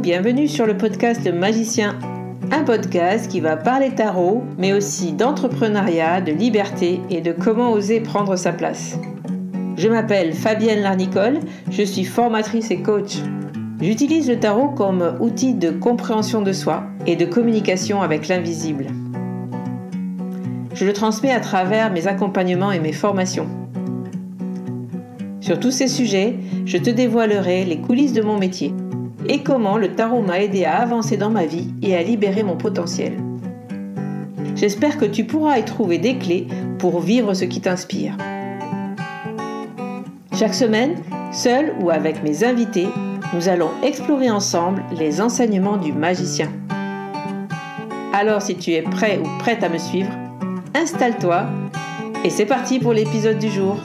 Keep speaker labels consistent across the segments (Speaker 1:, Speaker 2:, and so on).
Speaker 1: bienvenue sur le podcast Magicien, un podcast qui va parler tarot, mais aussi d'entrepreneuriat, de liberté et de comment oser prendre sa place. Je m'appelle Fabienne Larnicole, je suis formatrice et coach. J'utilise le tarot comme outil de compréhension de soi et de communication avec l'invisible. Je le transmets à travers mes accompagnements et mes formations. Sur tous ces sujets, je te dévoilerai les coulisses de mon métier et comment le tarot m'a aidé à avancer dans ma vie et à libérer mon potentiel. J'espère que tu pourras y trouver des clés pour vivre ce qui t'inspire. Chaque semaine, seul ou avec mes invités, nous allons explorer ensemble les enseignements du magicien. Alors si tu es prêt ou prête à me suivre, installe-toi et c'est parti pour l'épisode du jour.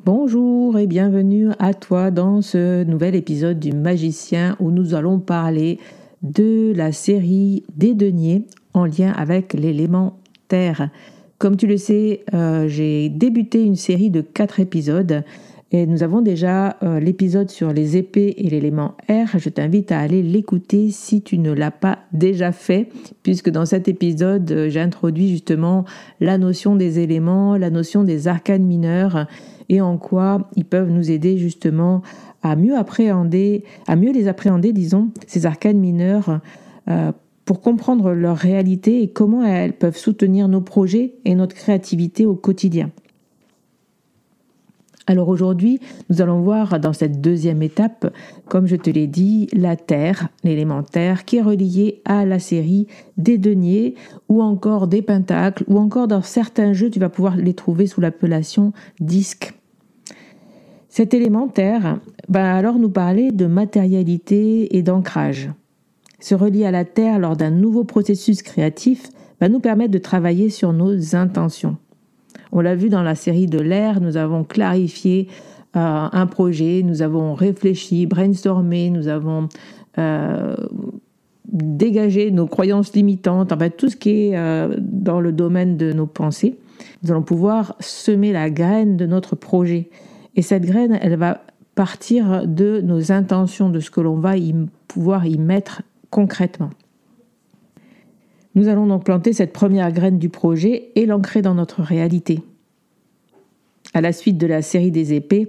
Speaker 1: Bonjour et bienvenue à toi dans ce nouvel épisode du Magicien où nous allons parler de la série des deniers en lien avec l'élément terre. Comme tu le sais, j'ai débuté une série de 4 épisodes et nous avons déjà l'épisode sur les épées et l'élément air. Je t'invite à aller l'écouter si tu ne l'as pas déjà fait, puisque dans cet épisode, j'ai introduit justement la notion des éléments, la notion des arcanes mineurs et en quoi ils peuvent nous aider justement à mieux les appréhender, ces arcanes mineurs, pour comprendre leur réalité et comment elles peuvent soutenir nos projets et notre créativité au quotidien. Alors aujourd'hui, nous allons voir dans cette deuxième étape, comme je te l'ai dit, la terre, l'élément terre, qui est relié à la série des deniers ou encore des pentacles ou encore dans certains jeux, tu vas pouvoir les trouver sous l'appellation disque. Cet élément terre va alors nous parler de matérialité et d'ancrage. Se relier à la terre lors d'un nouveau processus créatif va nous permettre de travailler sur nos intentions. On l'a vu dans la série de l'air, nous avons clarifié un projet, nous avons réfléchi, brainstormé, nous avons dégagé nos croyances limitantes, en fait tout ce qui est dans le domaine de nos pensées. Nous allons pouvoir semer la graine de notre projet. Et cette graine, elle va partir de nos intentions, de ce que l'on va pouvoir y mettre concrètement. Nous allons donc planter cette première graine du projet et l'ancrer dans notre réalité. À la suite de la série des épées,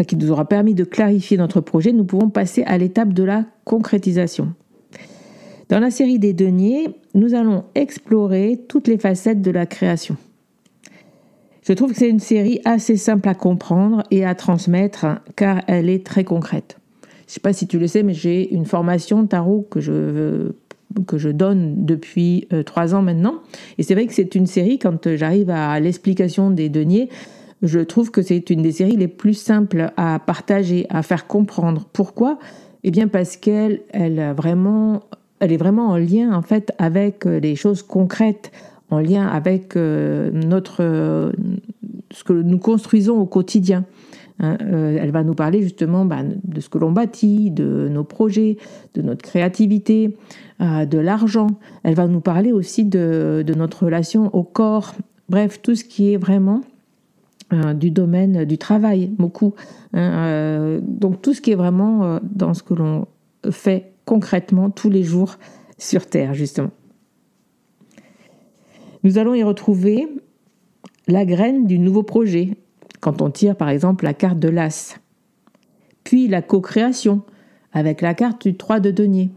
Speaker 1: qui nous aura permis de clarifier notre projet, nous pouvons passer à l'étape de la concrétisation. Dans la série des deniers, nous allons explorer toutes les facettes de la création. Je trouve que c'est une série assez simple à comprendre et à transmettre car elle est très concrète. Je ne sais pas si tu le sais, mais j'ai une formation tarot que je donne depuis 3 ans maintenant. Et c'est vrai que c'est une série, quand j'arrive à l'explication des deniers, je trouve que c'est une des séries les plus simples à partager, à faire comprendre. Pourquoi ? Eh bien parce qu'elle est vraiment en lien en fait avec les choses concrètes, en lien avec ce que nous construisons au quotidien. Elle va nous parler justement de ce que l'on bâtit, de nos projets, de notre créativité, de l'argent. Elle va nous parler aussi de notre relation au corps. Bref, tout ce qui est vraiment du domaine du travail, beaucoup. Donc tout ce qui est vraiment dans ce que l'on fait concrètement tous les jours sur Terre, justement. Nous allons y retrouver la graine du nouveau projet, quand on tire par exemple la carte de l'As. Puis la co-création, avec la carte du 3 de denier.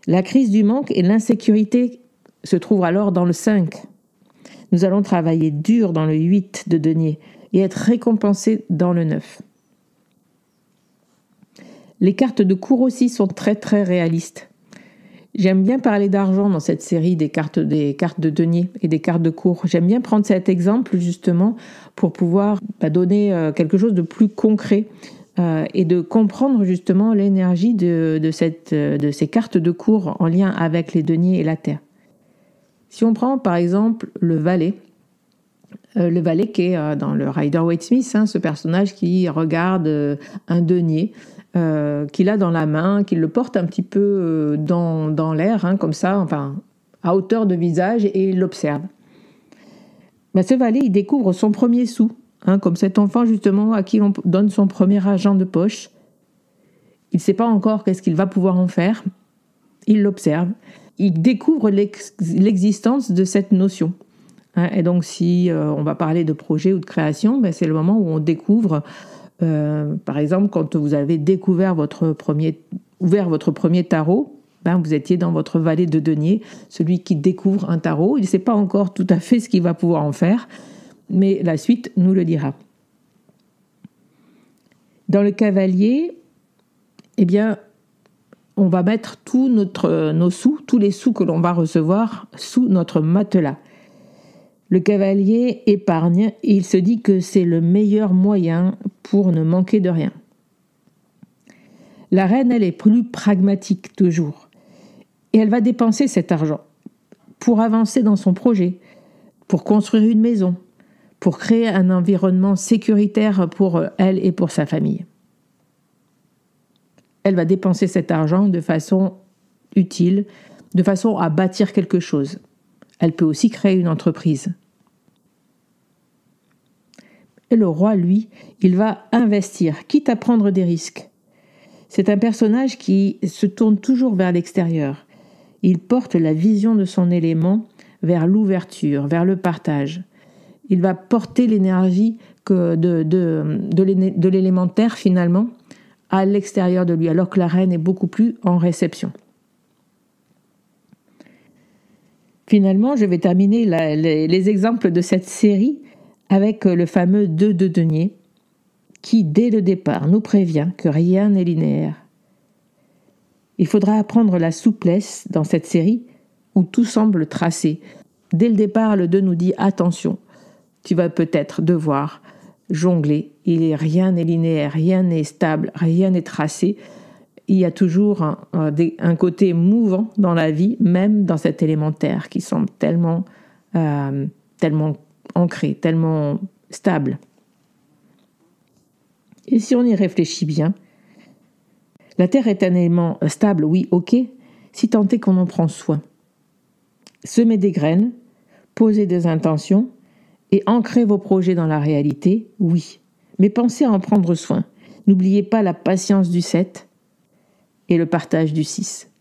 Speaker 1: La crise du manque et l'insécurité se trouvent alors dans le 5. Nous allons travailler dur dans le 8 de denier et être récompensés dans le 9. Les cartes de cours aussi sont très très réalistes. J'aime bien parler d'argent dans cette série des cartes de denier et des cartes de cours. J'aime bien prendre cet exemple justement pour pouvoir donner quelque chose de plus concret et de comprendre justement l'énergie de ces cartes de cours en lien avec les deniers et la terre. Si on prend par exemple le valet qui est dans le Rider-Waite-Smith, ce personnage qui regarde un denier qu'il a dans la main, qu'il le porte un petit peu dans l'air, comme ça, enfin à hauteur de visage, et il l'observe. Ce valet, il découvre son premier sou, comme cet enfant justement à qui l'on donne son premier argent de poche. Il ne sait pas encore qu'est-ce qu'il va pouvoir en faire. Il l'observe. Il découvre l'existence de cette notion. Et donc, si on va parler de projet ou de création, c'est le moment où on découvre, par exemple, quand vous avez ouvert votre premier tarot, vous étiez dans votre vallée de denier, celui qui découvre un tarot. Il ne sait pas encore tout à fait ce qu'il va pouvoir en faire, mais la suite nous le dira. Dans le cavalier, on va mettre tous les sous que l'on va recevoir sous notre matelas. Le cavalier épargne et il se dit que c'est le meilleur moyen pour ne manquer de rien. La reine, elle est plus pragmatique toujours. Et elle va dépenser cet argent pour avancer dans son projet, pour construire une maison, pour créer un environnement sécuritaire pour elle et pour sa famille. Elle va dépenser cet argent de façon utile, de façon à bâtir quelque chose. Elle peut aussi créer une entreprise. Et le roi, lui, il va investir, quitte à prendre des risques. C'est un personnage qui se tourne toujours vers l'extérieur. Il porte la vision de son élément vers l'ouverture, vers le partage. Il va porter l'énergie de l'élémentaire, finalement, à l'extérieur de lui, alors que la reine est beaucoup plus en réception. Finalement, je vais terminer les exemples de cette série avec le fameux 2 de denier, qui, dès le départ, nous prévient que rien n'est linéaire. Il faudra apprendre la souplesse dans cette série où tout semble tracé. Dès le départ, le 2 nous dit « Attention, tu vas peut-être devoir jongler. Rien n'est linéaire, rien n'est stable, rien n'est tracé. Il y a toujours un côté mouvant dans la vie, même dans cet élémentaire qui semble tellement ancré, tellement stable. » Et si on y réfléchit bien, la Terre est un élément stable, oui, ok, si tant est qu'on en prend soin. Semer des graines, poser des intentions et ancrer vos projets dans la réalité, oui. Mais pensez à en prendre soin. N'oubliez pas la patience du 7 et le partage du 6.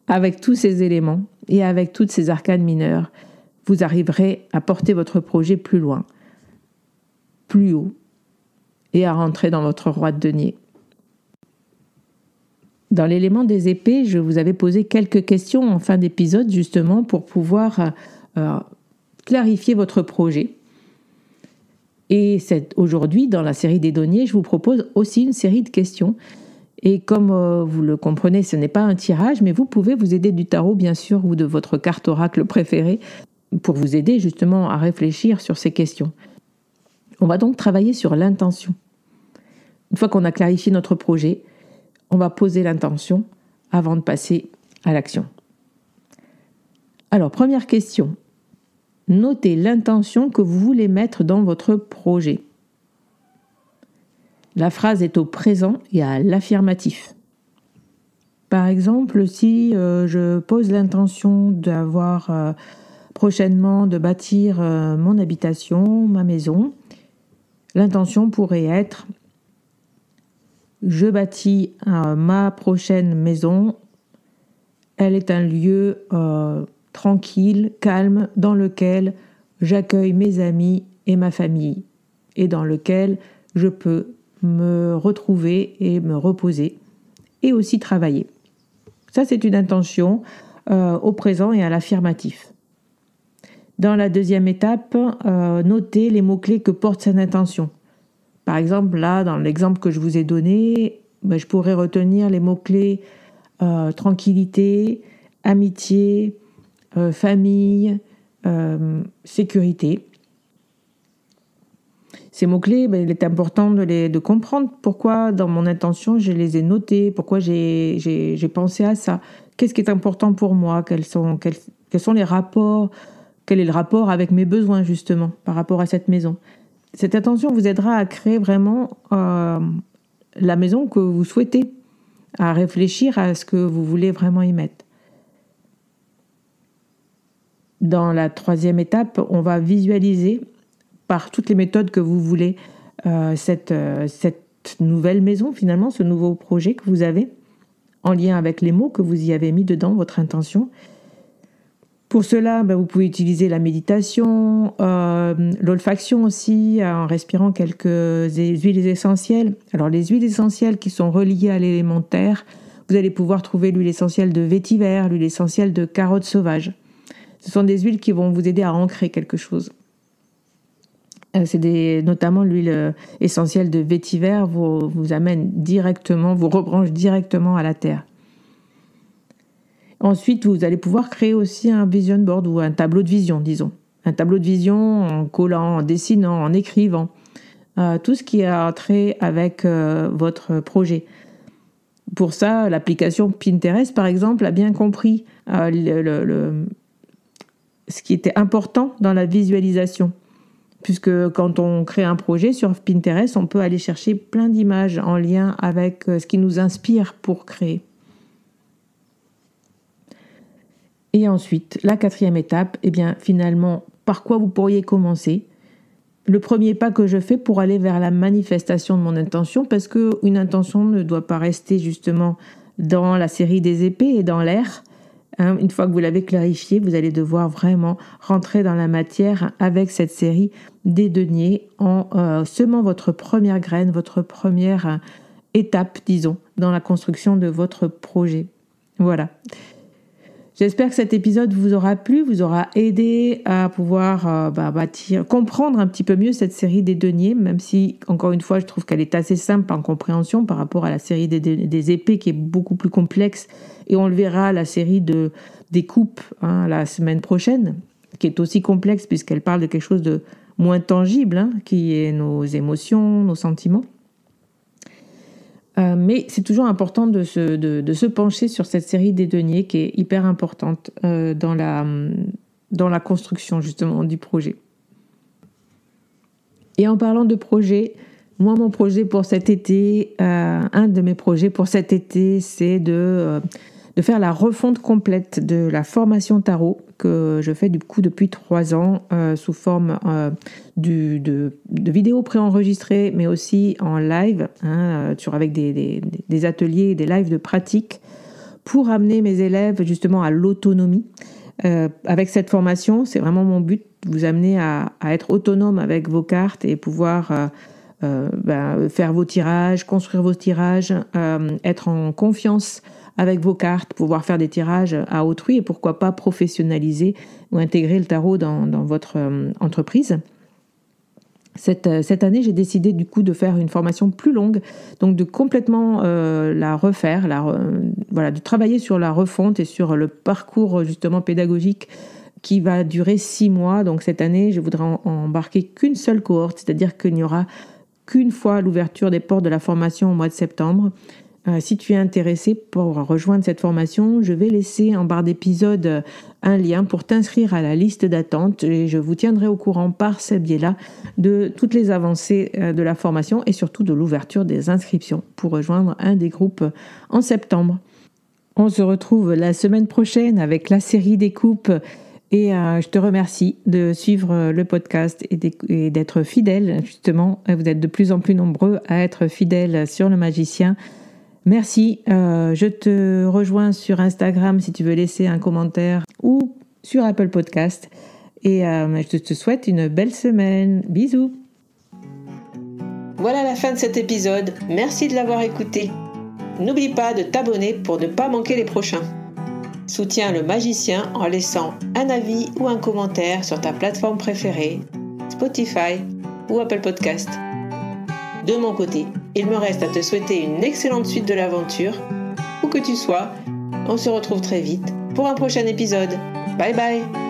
Speaker 1: Avec tous ces éléments et avec toutes ces arcanes mineures, vous arriverez à porter votre projet plus loin, plus haut, et à rentrer dans votre roi de denier. Dans l'élément des épées, je vous avais posé quelques questions en fin d'épisode, justement, pour pouvoir clarifier votre projet. Et aujourd'hui, dans la série des deniers, je vous propose aussi une série de questions. Et comme vous le comprenez, ce n'est pas un tirage, mais vous pouvez vous aider du tarot, bien sûr, ou de votre carte oracle préférée, pour vous aider justement à réfléchir sur ces questions. On va donc travailler sur l'intention. Une fois qu'on a clarifié notre projet, on va poser l'intention avant de passer à l'action. Alors, première question. Notez l'intention que vous voulez mettre dans votre projet. La phrase est au présent et à l'affirmatif. Par exemple, si je pose l'intention d'avoir prochainement de bâtir mon habitation, ma maison, l'intention pourrait être: je bâtis ma prochaine maison. Elle est un lieu tranquille, calme, dans lequel j'accueille mes amis et ma famille, et dans lequel je peux me retrouver et me reposer, et aussi travailler. Ça, c'est une intention au présent et à l'affirmatif. Dans la deuxième étape, notez les mots-clés que porte cette intention. Par exemple, là, dans l'exemple que je vous ai donné, je pourrais retenir les mots-clés tranquillité, amitié, famille, sécurité. Ces mots-clés, il est important de comprendre pourquoi dans mon intention je les ai notés, pourquoi j'ai pensé à ça, qu'est-ce qui est important pour moi, quels sont les rapports, quel est le rapport avec mes besoins justement par rapport à cette maison. Cette intention vous aidera à créer vraiment la maison que vous souhaitez, à réfléchir à ce que vous voulez vraiment y mettre. Dans la troisième étape, on va visualiser par toutes les méthodes que vous voulez cette cette nouvelle maison finalement, ce nouveau projet que vous avez, en lien avec les mots que vous y avez mis dedans, votre intention. Pour cela, vous pouvez utiliser la méditation, l'olfaction aussi, en respirant quelques huiles essentielles. Alors les huiles essentielles qui sont reliées à l'élément terre, vous allez pouvoir trouver l'huile essentielle de vétiver, l'huile essentielle de carotte sauvage. Ce sont des huiles qui vont vous aider à ancrer quelque chose. Notamment l'huile essentielle de vétiver vous amène directement, vous rebranche directement à la terre. Ensuite, vous allez pouvoir créer aussi un vision board ou un tableau de vision, disons. Un tableau de vision en collant, en dessinant, en écrivant. Tout ce qui a trait avec votre projet. Pour ça, l'application Pinterest, par exemple, a bien compris ce qui était important dans la visualisation. Puisque quand on crée un projet sur Pinterest, on peut aller chercher plein d'images en lien avec ce qui nous inspire pour créer. Et ensuite, la 4e étape, finalement, par quoi vous pourriez commencer ? Le premier pas que je fais pour aller vers la manifestation de mon intention, parce qu'une intention ne doit pas rester justement dans la série des épées et dans l'air. Une fois que vous l'avez clarifié, vous allez devoir vraiment rentrer dans la matière avec cette série des deniers en semant votre première graine, votre première étape, disons, dans la construction de votre projet. Voilà. J'espère que cet épisode vous aura plu, vous aura aidé à pouvoir comprendre un petit peu mieux cette série des deniers, même si, encore une fois, je trouve qu'elle est assez simple en compréhension par rapport à la série des épées qui est beaucoup plus complexe. Et on le verra, la série des coupes la semaine prochaine, qui est aussi complexe puisqu'elle parle de quelque chose de moins tangible, qui est nos émotions, nos sentiments. Mais c'est toujours important de se pencher sur cette série des deniers qui est hyper importante dans la construction justement du projet. Et en parlant de projet, moi mon projet pour cet été, un de mes projets pour cet été, c'est de faire la refonte complète de la formation tarot que je fais du coup depuis 3 ans sous forme de vidéos préenregistrées, mais aussi en live, avec des ateliers, des lives de pratique pour amener mes élèves justement à l'autonomie. Avec cette formation, c'est vraiment mon but, vous amener à être autonome avec vos cartes et pouvoir faire vos tirages, construire vos tirages, être en confiance avec vos cartes, pouvoir faire des tirages à autrui et pourquoi pas professionnaliser ou intégrer le tarot dans votre entreprise. Cette année, j'ai décidé du coup de faire une formation plus longue, donc de complètement la refaire, de travailler sur la refonte et sur le parcours justement pédagogique qui va durer 6 mois. Donc cette année, je voudrais embarquer qu'une seule cohorte, c'est-à-dire qu'il n'y aura qu'une fois l'ouverture des portes de la formation au mois de septembre. Si tu es intéressé pour rejoindre cette formation, je vais laisser en barre d'épisode un lien pour t'inscrire à la liste d'attente et je vous tiendrai au courant par ce biais-là de toutes les avancées de la formation et surtout de l'ouverture des inscriptions pour rejoindre un des groupes en septembre. On se retrouve la semaine prochaine avec la série des coupes et je te remercie de suivre le podcast et d'être fidèle justement. Vous êtes de plus en plus nombreux à être fidèles sur le magicien. Merci, je te rejoins sur Instagram si tu veux laisser un commentaire ou sur Apple Podcast. Et je te souhaite une belle semaine. Bisous.
Speaker 2: Voilà la fin de cet épisode. Merci de l'avoir écouté. N'oublie pas de t'abonner pour ne pas manquer les prochains. Soutiens le magicien en laissant un avis ou un commentaire sur ta plateforme préférée, Spotify ou Apple Podcast. De mon côté, il me reste à te souhaiter une excellente suite de l'aventure. Où que tu sois, on se retrouve très vite pour un prochain épisode. Bye bye!